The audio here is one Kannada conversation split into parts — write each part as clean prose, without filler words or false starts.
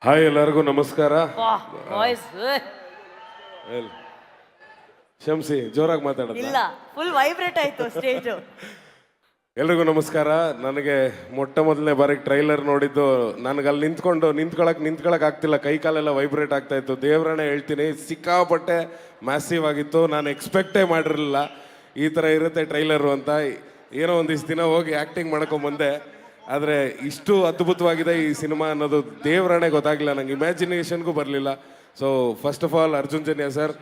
ಹಾಯ್ ಎಲ್ಲರಿಗೂ ನಮಸ್ಕಾರ. ವಾಯ್ಸ್ ಕ್ಷಮಿಸಿ, ಜೋರಾಗಿ ಮಾತಾಡೋದು. ಇಲ್ಲ, ಫುಲ್ ವೈಬ್ರೇಟ್ ಆಯ್ತು ಸ್ಟೇಜ್. ಎಲ್ರಿಗೂ ನಮಸ್ಕಾರ. ನನಗೆ ಮೊಟ್ಟ ಮೊದಲನೇ ಬಾರಿಗೆ ಟ್ರೈಲರ್ ನೋಡಿದ್ದು, ನನಗೆ ಅಲ್ಲಿ ನಿಂತ್ಕೊಳಕ್ ಆಗ್ತಿಲ್ಲ, ಕೈ ಕಾಲೆಲ್ಲ ವೈಬ್ರೇಟ್ ಆಗ್ತಾ ಇತ್ತು. ದೇವ್ರನ್ನೇ ಹೇಳ್ತೀನಿ, ಸಿಕ್ಕಾಪಟ್ಟೆ ಮ್ಯಾಸಿವ್ ಆಗಿತ್ತು. ನಾನು ಎಕ್ಸ್ಪೆಕ್ಟೇ ಮಾಡಿರಲಿಲ್ಲ ಈ ಥರ ಇರುತ್ತೆ ಟ್ರೈಲರು ಅಂತ. ಏನೋ ಒಂದಿಷ್ಟು ದಿನ ಹೋಗಿ ಆ್ಯಕ್ಟಿಂಗ್ ಮಾಡ್ಕೊಂಬಂದೆ, ಆದರೆ ಇಷ್ಟು ಅದ್ಭುತವಾಗಿದೆ ಈ ಸಿನಿಮಾ ಅನ್ನೋದು ದೇವ್ರನ್ನೇ ಗೊತ್ತಾಗಲಿಲ್ಲ, ನಂಗೆ ಇಮ್ಯಾಜಿನೇಷನ್ಗೂ ಬರಲಿಲ್ಲ. So first of all Arjun Janya sir,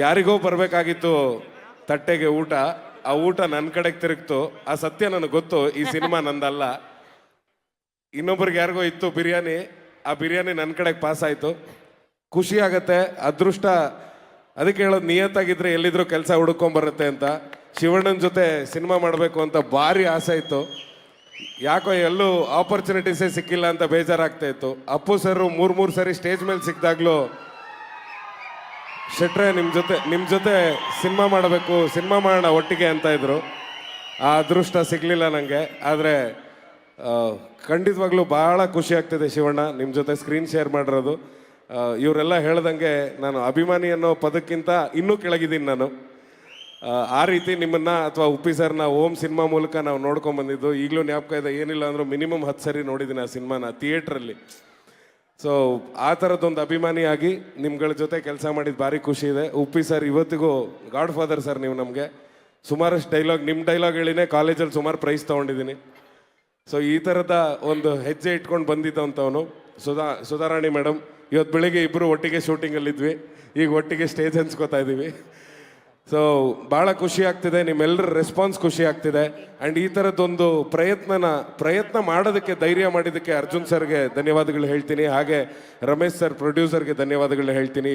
ಯಾರಿಗೋ ಬರಬೇಕಾಗಿತ್ತು ತಟ್ಟೆಗೆ ಊಟ, ಆ ಊಟ ನನ್ನ ಕಡೆಗೆ ತಿರುಗ್ತು. ಆ ಸತ್ಯ ನನಗೆ ಗೊತ್ತು, ಈ ಸಿನಿಮಾ ನಂದಲ್ಲ, ಇನ್ನೊಬ್ರಿಗೆ ಯಾರಿಗೋ ಇತ್ತು ಬಿರಿಯಾನಿ, ಆ ಬಿರಿಯಾನಿ ನನ್ನ ಕಡೆಗೆ ಪಾಸ್ ಆಯಿತು. ಖುಷಿ ಆಗತ್ತೆ, ಅದೃಷ್ಟ. ಅದಕ್ಕೆ ಹೇಳೋದು, ನಿಯತ್ತಾಗಿದ್ರೆ ಎಲ್ಲಿದ್ರು ಕೆಲಸ ಹುಡ್ಕೊಂಬರುತ್ತೆ ಅಂತ. ಶಿವಣ್ಣನ ಜೊತೆ ಸಿನಿಮಾ ಮಾಡಬೇಕು ಅಂತ ಭಾರಿ ಆಸೆ ಇತ್ತು, ಯಾಕೋ ಎಲ್ಲೂ ಆಪರ್ಚುನಿಟೀಸೇ ಸಿಕ್ಕಿಲ್ಲ ಅಂತ ಬೇಜಾರಾಗ್ತಾ ಇತ್ತು. ಅಪ್ಪು ಸರ್ ಮೂರು ಸರಿ ಸ್ಟೇಜ್ ಮೇಲೆ ಸಿಕ್ಕಿದಾಗ್ಲೂ, ಶೆಟ್ರೆ ನಿಮ್ಮ ಜೊತೆ ಸಿನಿಮಾ ಮಾಡಬೇಕು, ಸಿನಿಮಾ ಮಾಡೋಣ ಒಟ್ಟಿಗೆ ಅಂತ ಇದ್ರು. ಆ ಅದೃಷ್ಟ ಸಿಗಲಿಲ್ಲ ನನಗೆ. ಆದರೆ ಖಂಡಿತವಾಗ್ಲೂ ಭಾಳ ಖುಷಿ ಆಗ್ತಿದೆ ಶಿವಣ್ಣ ನಿಮ್ಮ ಜೊತೆ ಸ್ಕ್ರೀನ್ ಶೇರ್ ಮಾಡಿರೋದು. ಇವರೆಲ್ಲ ಹೇಳ್ದಂಗೆ ನಾನು ಅಭಿಮಾನಿ ಅನ್ನೋ ಪದಕ್ಕಿಂತ ಇನ್ನೂ ಕೆಳಗಿದ್ದೀನಿ ನಾನು. ಆ ರೀತಿ ನಿಮ್ಮನ್ನು ಅಥವಾ ಉಪ್ಪಿ ಸರ್ನ ಓಮ್ ಸಿನಿಮಾ ಮೂಲಕ ನಾವು ನೋಡ್ಕೊಂಬಂದಿದ್ದು ಈಗಲೂ ಜ್ಞಾಪಕ ಇದೆ. ಏನಿಲ್ಲ ಅಂದರೂ ಮಿನಿಮಮ್ 10 ಸರಿ ನೋಡಿದ್ದೀನಿ ಆ ಸಿನಿಮಾನ ಥಿಯೇಟ್ರಲ್ಲಿ. ಸೊ ಆ ಥರದ್ದೊಂದು ಅಭಿಮಾನಿಯಾಗಿ ನಿಮ್ಗಳ ಜೊತೆ ಕೆಲಸ ಮಾಡಿದ್ದು ಭಾರಿ ಖುಷಿ ಇದೆ. ಉಪ್ಪಿ ಸರ್ ಇವತ್ತಿಗೂ ಗಾಡ್ ಫಾದರ್ ಸರ್. ನೀವು ನಮಗೆ ಸುಮಾರಷ್ಟು ನಿಮ್ಮ ಡೈಲಾಗ್ ಹೇಳಿನೇ ಕಾಲೇಜಲ್ಲಿ ಸುಮಾರು ಪ್ರೈಸ್ ತೊಗೊಂಡಿದ್ದೀನಿ. ಸೊ ಈ ಥರದ ಒಂದು ಹೆಜ್ಜೆ ಇಟ್ಕೊಂಡು ಬಂದಿದ್ದಂಥವನು ಸುಧಾರಾಣಿ ಮೇಡಮ್. ಇವತ್ತು ಬೆಳಿಗ್ಗೆ ಇಬ್ಬರು ಒಟ್ಟಿಗೆ ಶೂಟಿಂಗಲ್ಲಿದ್ವಿ, ಈಗ ಒಟ್ಟಿಗೆ ಸ್ಟೇಜ್ ಹಂಚ್ಕೋತಾ ಇದ್ದೀವಿ. ಸೊ ಭಾಳ ಖುಷಿ ಆಗ್ತಿದೆ, ನಿಮ್ಮೆಲ್ಲರ ರೆಸ್ಪಾನ್ಸ್ ಖುಷಿ ಆಗ್ತಿದೆ. ಆ್ಯಂಡ್ ಈ ಥರದ್ದೊಂದು ಪ್ರಯತ್ನ ಮಾಡೋದಕ್ಕೆ ಧೈರ್ಯ ಮಾಡಿದ್ದಕ್ಕೆ ಅರ್ಜುನ್ ಸರ್ಗೆ ಧನ್ಯವಾದಗಳು ಹೇಳ್ತೀನಿ. ಹಾಗೆ ರಮೇಶ್ ಸರ್ ಪ್ರೊಡ್ಯೂಸರ್ಗೆ ಧನ್ಯವಾದಗಳು ಹೇಳ್ತೀನಿ.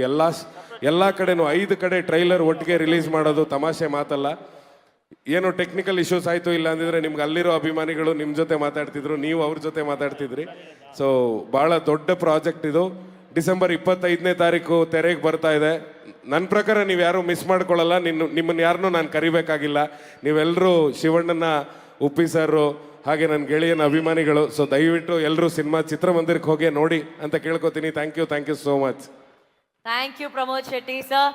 ಎಲ್ಲ ಕಡೆನೂ 5 ಕಡೆ ಟ್ರೈಲರ್ ಒಟ್ಟಿಗೆ ರಿಲೀಸ್ ಮಾಡೋದು ತಮಾಷೆ ಮಾತಲ್ಲ. ಏನೋ ಟೆಕ್ನಿಕಲ್ ಇಶ್ಯೂಸ್ ಆಯಿತು, ಇಲ್ಲ ಅಂದಿದ್ರೆ ನಿಮ್ಗೆ ಅಲ್ಲಿರೋ ಅಭಿಮಾನಿಗಳು ನಿಮ್ಮ ಜೊತೆ ಮಾತಾಡ್ತಿದ್ರು, ನೀವು ಅವ್ರ ಜೊತೆ ಮಾತಾಡ್ತಿದ್ರಿ. ಸೊ ಭಾಳ ದೊಡ್ಡ ಪ್ರಾಜೆಕ್ಟ್ ಇದು. ಡಿಸೆಂಬರ್ 25ನೇ ತಾರೀಕು ತೆರೆಗೆ ಬರ್ತಾ ಇದೆ. ನನ್ನ ಪ್ರಕಾರ ನೀವು ಯಾರು ಮಿಸ್ ಮಾಡ್ಕೊಳ್ಳಲ್ಲ, ನಿಮ್ಮನ್ನು ಯಾರನ್ನೂ ನಾನು ಕರಿಬೇಕಾಗಿಲ್ಲ. ನೀವೆಲ್ಲರೂ ಶಿವಣ್ಣನ, ಉಪ್ಪಿ ಸರು, ಹಾಗೆ ನನ್ನ ಗೆಳೆಯನ ಅಭಿಮಾನಿಗಳು. ಸೊ ದಯವಿಟ್ಟು ಎಲ್ಲರೂ ಸಿನಿಮಾ ಚಿತ್ರಮಂದಿರಕ್ಕೆ ಹೋಗಿ ನೋಡಿ ಅಂತ ಕೇಳ್ಕೊತೀನಿ. Thank you so much. Thank you Pramod Shetty sir.